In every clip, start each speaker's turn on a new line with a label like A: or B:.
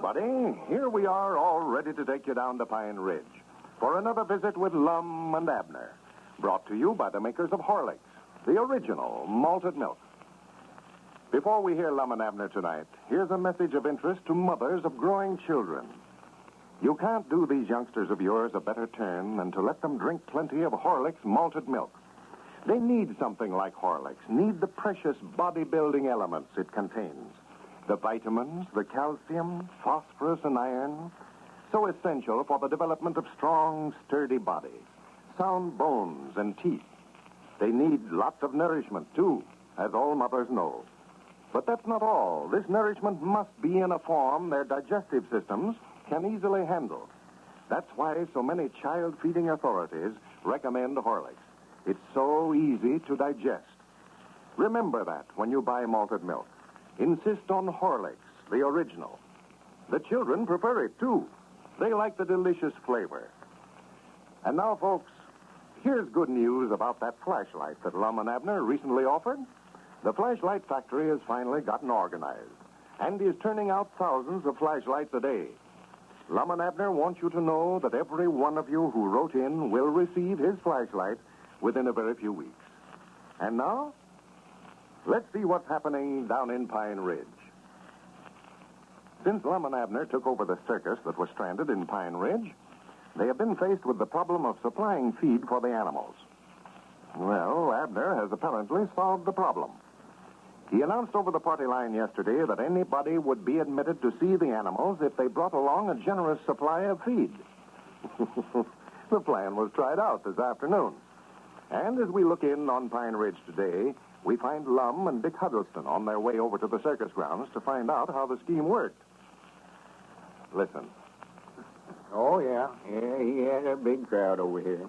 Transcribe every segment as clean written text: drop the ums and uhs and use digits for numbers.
A: everybody. Here we are, all ready to take you down to Pine Ridge for another visit with Lum and Abner, brought to you by the makers of Horlicks, the original malted milk. Before we hear Lum and Abner tonight, here's a message of interest to mothers of growing children. You can't do these youngsters of yours a better turn than to let them drink plenty of Horlicks malted milk. They need something like Horlicks, need the precious body-building elements it contains. The vitamins, the calcium, phosphorus, and iron, so essential for the development of strong, sturdy bodies, sound bones and teeth. They need lots of nourishment, too, as all mothers know. But that's not all. This nourishment must be in a form their digestive systems can easily handle. That's why so many child-feeding authorities recommend Horlicks. It's so easy to digest. Remember that when you buy malted milk. Insist on Horlicks, the original. The children prefer it, too. They like the delicious flavor. And now, folks, here's good news about that flashlight that Lum and Abner recently offered. The flashlight factory has finally gotten organized and is turning out thousands of flashlights a day. Lum and Abner want you to know that every one of you who wrote in will receive his flashlight within a very few weeks. And now, let's see what's happening down in Pine Ridge. Since Lum and Abner took over the circus that was stranded in Pine Ridge, they have been faced with the problem of supplying feed for the animals. Well, Abner has apparently solved the problem. He announced over the party line yesterday that anybody would be admitted to see the animals if they brought along a generous supply of feed. The plan was tried out this afternoon. And as we look in on Pine Ridge today, we find Lum and Dick Huddleston on their way over to the circus grounds to find out how the scheme worked. Listen.
B: Oh, yeah. Yeah, he had a big crowd over here.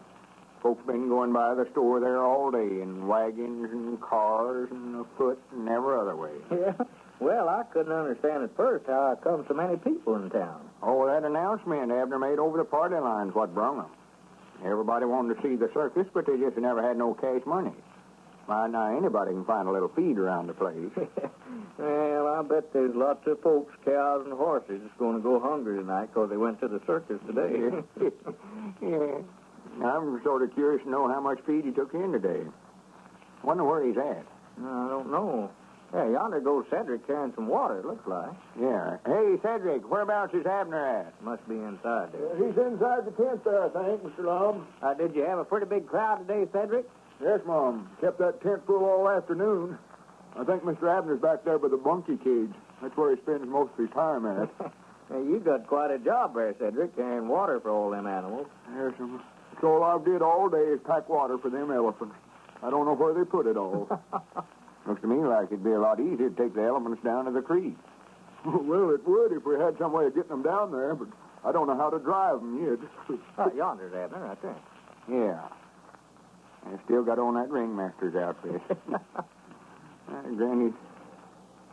B: Folks been going by the store there all day in wagons and cars and afoot and every other way.
C: Yeah. Well, I couldn't understand at first how come so many people in town.
B: Oh, that announcement Abner made over the party line's what brung them. Everybody wanted to see the circus, but they just never had no cash money. Why, now, anybody can find a little feed around the place.
C: Well, I bet there's lots of folks, cows and horses, that's going to go hungry tonight because they went to the circus today.
B: Yeah. I'm sort of curious to know how much feed he took in today. Wonder where he's at.
C: I don't know. Yeah, yonder goes Cedric carrying some water, it looks like.
B: Yeah. Hey, Cedric, whereabouts is Abner at?
C: Must be inside there.
D: He's inside the tent there, I think, Mr. Lum.
C: Did you have a pretty big crowd today, Cedric?
D: Yes, Mom. Kept that tent full all afternoon. I think Mr. Abner's back there by the monkey cage. That's where he spends most of his time at.
C: Hey, you got quite a job there, Cedric, carrying water for all them animals.
D: Yes, that's all I've did all day is pack water for them elephants. I don't know where they put it all.
B: Looks to me like it'd be a lot easier to take the elephants down to the creek.
D: Well, it would if we had some way of getting them down there, but I don't know how to drive them yet.
C: Yonder's Abner, right there.
B: Yeah. I still got on that ringmaster's outfit. Granny,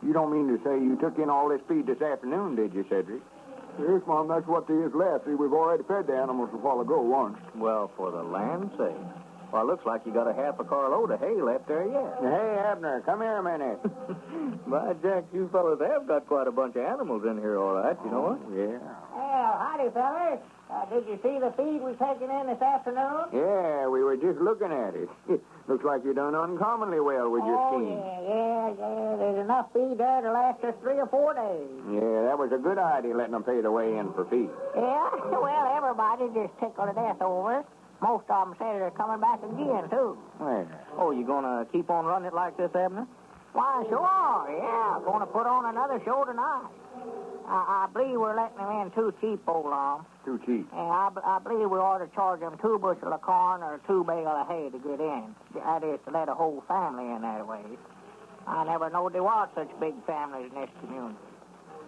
B: you don't mean to say you took in all this feed this afternoon, did you, Cedric?
D: Yes, Mom, that's what there is left. See, we've already fed the animals a while ago once.
C: Well, for the land's sake. Well, it looks like you got a half a carload of hay left there yet.
B: Hey, Abner, come here a minute.
C: By Jack, you fellas have got quite a bunch of animals in here, all right, you know what?
B: Yeah.
E: Well, howdy, fellas. Did you see the feed we've taken in this afternoon?
B: Yeah, we were just looking at it. Looks like you done uncommonly well with your scheme.
E: Yeah. There's enough feed there to last us 3 or 4 days.
B: Yeah, that was a good idea, letting them pay the way in for feed.
E: Yeah? Well, everybody just tickled to death over it. Most of them said they're coming back again, too.
B: Well,
C: Oh, you gonna keep on running it like this, Abner?
E: Why, sure, yeah. Going to put on another show tonight. I believe we're letting them in too cheap, old Lum.
B: too cheap.
E: Yeah, I believe we ought to charge them 2 bushel of corn or 2 bale of hay to get in. That is, to let a whole family in that way. I never knowed there was such big families in this community.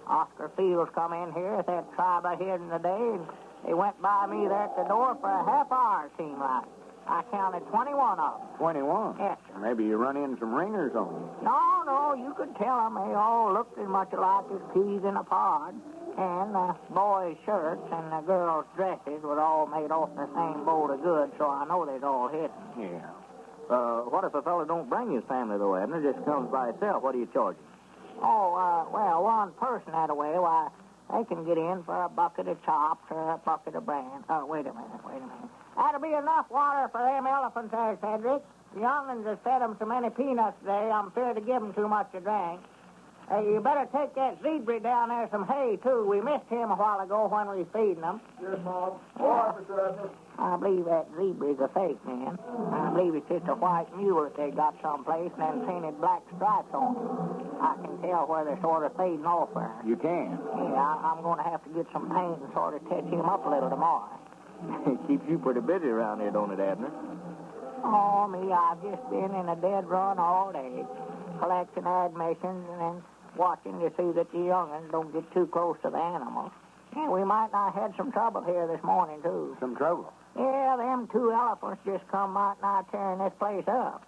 E: Oscar Fields come in here with that tribe I heard in the day, and they went by me there at the door for a half hour, seemed like. I counted 21 of them.
B: 21?
E: Yes, sir.
B: Maybe you run in some ringers on them.
E: No, you could tell them they all looked as much alike as peas in a pod. And the boys' shirts and the girls' dresses was all made off the same bowl of goods, so I know they's all hidden.
B: Yeah.
C: What if a fellow don't bring his family, though, Abner? Just comes by himself. What do you charge him?
E: Oh, well, one person that way, why, They can get in for a bucket of chops or a bucket of bran. Oh, wait a minute. That'll be enough water for them elephants there, Cedric. The young'uns have fed them so many peanuts today, I'm feared to give them too much to drink. You better take that zebra down there some hay, too. We missed him a while ago when we was feeding them.
D: Yes, Mom. All right, Mr. Abner.
E: I believe that zebra's a fake, man. I believe it's just a white mule that they got someplace and then painted black stripes on it. I can tell where they're sort of fading off there.
B: You can.
E: Yeah, I'm going to have to get some paint and sort of touch him up a little tomorrow.
C: Keeps you pretty busy around here, don't it, Abner?
E: Oh, me, I've just been in a dead run all day, collecting admissions and then watching to see that the young'uns don't get too close to the animals. Yeah, we might not have had some trouble here this morning, too.
B: Some trouble?
E: Yeah, them 2 elephants just come might not tearing this place up.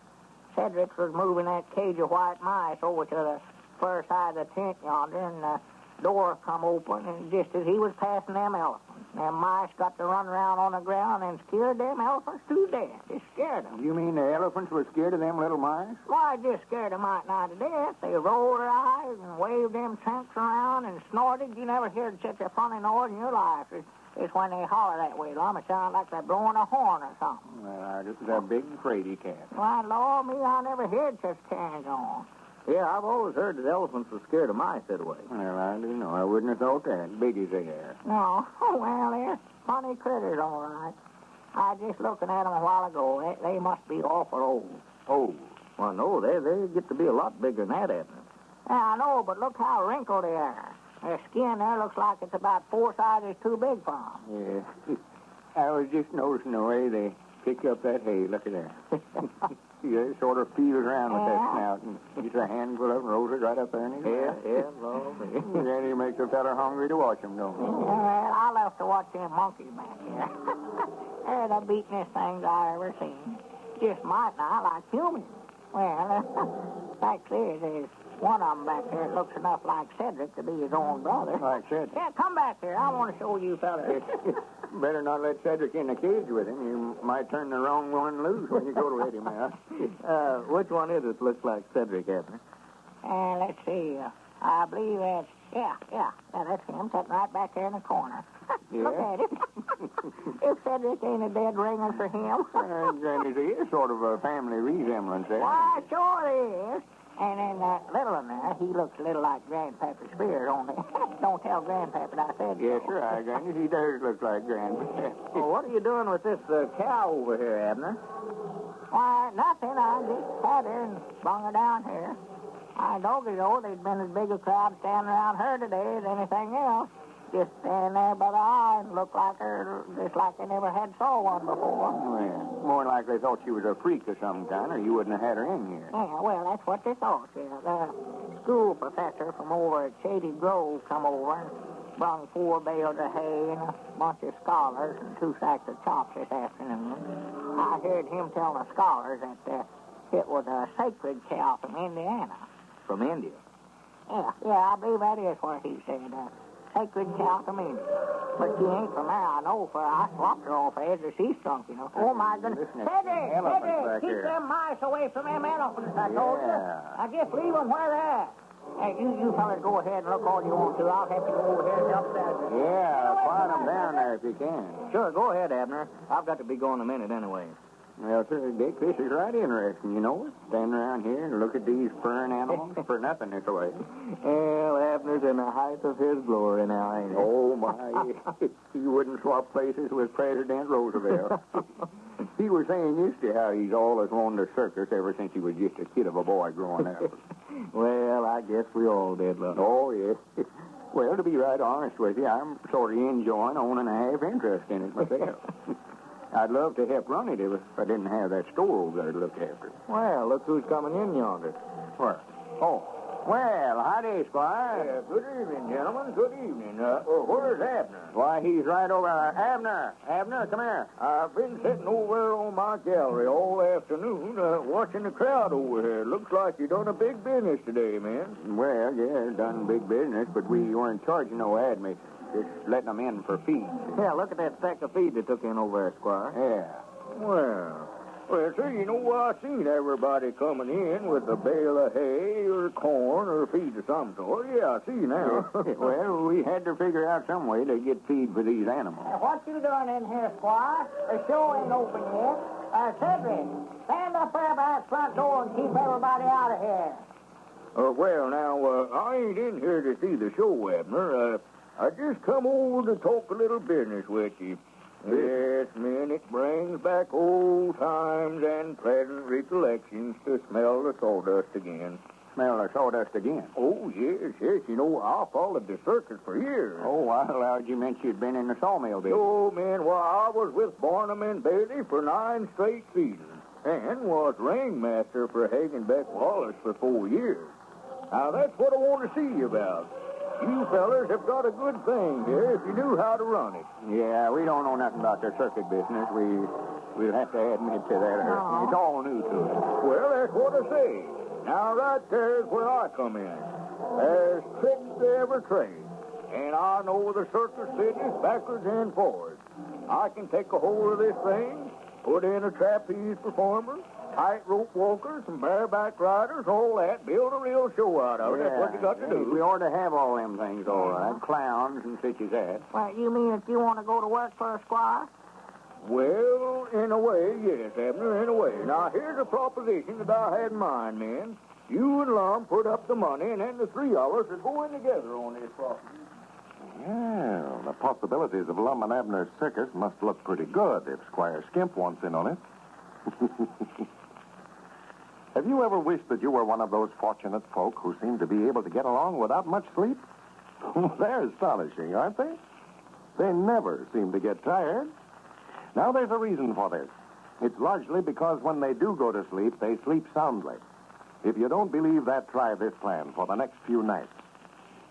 E: Cedric was moving that cage of white mice over to the far side of the tent yonder, and the door come open, and just as he was passing them elephants, them mice got to run around on the ground and scared them elephants to death. It scared them.
B: You mean the elephants were scared of them little mice?
E: Why, it just scared them right now to death. They rolled their eyes and waved them trunks around and snorted. You never heard such a funny noise in your life. It's when they holler that way, Lum. It sounds like they're blowing a horn or something.
B: Well, they're big, fraidy cats.
E: Why, Lord, me, I never heard such carrying on.
C: Yeah, I've always heard that elephants were scared of mice that way.
B: Well, I do know. I wouldn't have thought that, big as they are.
E: No. Well, they're funny critters, all right. I just looking at them a while ago. They must be awful old.
B: Oh.
C: Well, no, they get to be a lot bigger than that, Abner.
E: Yeah, I know, but look how wrinkled they are. Their skin there looks like it's about 4 sizes too big for them.
B: Yeah. I was just noticing the way they pick up that hay. Look at that. They sort of feels around with that snout and gets a handful of it and rolls it right up there in his mouth.
C: Yeah, Lord.
B: Then he makes a fella hungry to watch him, don't he?
E: Well, I love to watch them monkeys back here. They're the beatin'est things I ever seen. Just might not like humans. Well, fact is, there's one of them back there that looks enough like Cedric to be his own brother.
B: Like Cedric?
E: Yeah, come back here. I want to show you fellas.
B: Better not let Cedric in the cage with him. You might turn the wrong one loose when you go to let him out.
C: Which one is it looks like Cedric, Abner?
E: Let's see. I believe that's, yeah, that's him sitting right back there in the corner. Look at him. If Cedric ain't a dead ringer for him.
B: There is sort of a family resemblance there.
E: Why, sure is. And then that little one there, he looks a little like Grandpapa Spears, only. Don't tell Grandpapa I said
B: Yes,
E: so.
B: sir, I Granny. He does look like Grandpa.
C: Well, what are you doing with this cow over here, Abner?
E: Why, nothing. I just had her and brung her down here. I told you, though, there's been as big a crowd standing around her today as anything else. Just standing there by the eye and looked like her, just like they never had saw one before.
B: Well, more than likely thought she was a freak of some kind, or you wouldn't have had her in here.
E: Yeah, well, that's what they thought. Yeah. The school professor from over at Shady Grove come over and brung 4 bales of hay and a bunch of scholars and 2 sacks of chops this afternoon. I heard him tell the scholars that it was a sacred cow from Indiana.
C: From India?
E: Yeah, I believe that is what he said. Sacred cow from India. But she ain't from there, I know, for I swapped her off as a sea skunk, you know. Oh, my goodness. Cedric, keep them mice away from them elephants, I told you. I just leave them where they're at. Hey, you fellas go ahead and look all you want to. I'll have to go over here and help that.
B: Yeah, find them down there if you can.
C: Sure, go ahead, Abner. I've got to be going a minute anyway.
B: Well, sir, Dick, this is right interesting, you know. Stand around here and look at these furrin animals for nothing this way.
C: Well, Abner's in the height of his glory now, ain't he?
B: Oh, my. He wouldn't swap places with President Roosevelt. He was saying yesterday how he's always wanted a circus ever since he was just a kid of a boy growing up.
C: Well, I guess we all did, Lum.
B: Oh, yes. Well, to be right honest with you, I'm sort of enjoying owning a half interest in it myself. I'd love to help run it if I didn't have that store over there to look after.
C: Well, look who's coming in yonder.
B: Where? Oh, well, howdy, Squire.
C: Yeah, good evening, gentlemen. Good evening. Where's Abner?
B: Why, he's right over there. Abner, come here.
C: I've been sitting over on my gallery all afternoon, watching the crowd over here. Looks like you done a big business today, man.
B: Well, yeah, done big business, but we weren't charging no admission. Just letting them in for feed.
C: Yeah, look at that stack of feed they took in over there, Squire.
B: Yeah.
C: Well, Well, sir, you know, I seen everybody coming in with a bale of hay or corn or feed of some sort. Yeah, I see now.
B: Well, we had to figure out some way to get feed for these animals.
E: What you doing in here, Squire? The show ain't open yet. Cedric, stand up there by that front door and keep everybody out of here.
C: Well, now, I ain't in here to see the show, Abner. I just come over to talk a little business with you. Yes, man, it brings back old times and pleasant recollections to smell the sawdust again.
B: Smell the sawdust again?
C: Oh, yes. You know, I followed the circus for years.
B: Oh, I allowed you meant you'd been in the sawmill business.
C: Oh, man, well, I was with Barnum and Bailey for 9 straight seasons and was ringmaster for Hagenbeck Wallace for 4 years. Now, that's what I want to see you about. You fellers have got a good thing here if you knew how to run it.
B: Yeah, we don't know nothing about the circuit business. We'll have to admit to that.
E: No.
B: It's all new to us.
C: Well, that's what I say. Now, right there's where I come in. There's tricks to every trade, and I know the circus business backwards and forwards. I can take a hold of this thing, put in a trapeze performer, tightrope walkers, some bareback riders, all that, build a real show out of it. That's what you got to do.
B: We ought to have all them things, all right. Clowns and such as that.
E: Well, you mean if you want to go to work for a Squire?
C: Well, in a way, yes, Abner, in a way. Now, here's a proposition that I had in mind, man. You and Lum put up the money, and then the 3 of us are going together on this property.
A: Well, the possibilities of Lum and Abner Circus must look pretty good if Squire Skimp wants in on it. Have you ever wished that you were one of those fortunate folk who seem to be able to get along without much sleep? They're astonishing, aren't they? They never seem to get tired. Now, there's a reason for this. It's largely because when they do go to sleep, they sleep soundly. If you don't believe that, try this plan for the next few nights.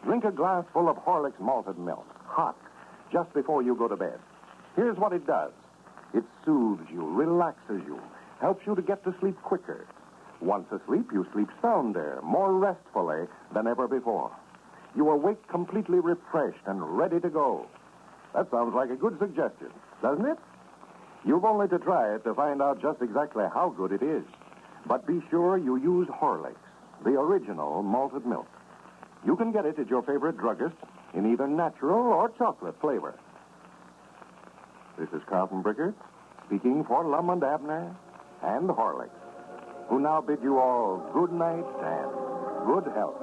A: Drink a glass full of Horlick's malted milk, hot, just before you go to bed. Here's what it does. It soothes you, relaxes you, helps you to get to sleep quicker. Once asleep, you sleep sounder, more restfully than ever before. You awake completely refreshed and ready to go. That sounds like a good suggestion, doesn't it? You've only to try it to find out just exactly how good it is. But be sure you use Horlicks, the original malted milk. You can get it at your favorite druggist in either natural or chocolate flavor. This is Carlton Bricker speaking for Lum and Abner and Horlicks, who now bid you all good night and good health.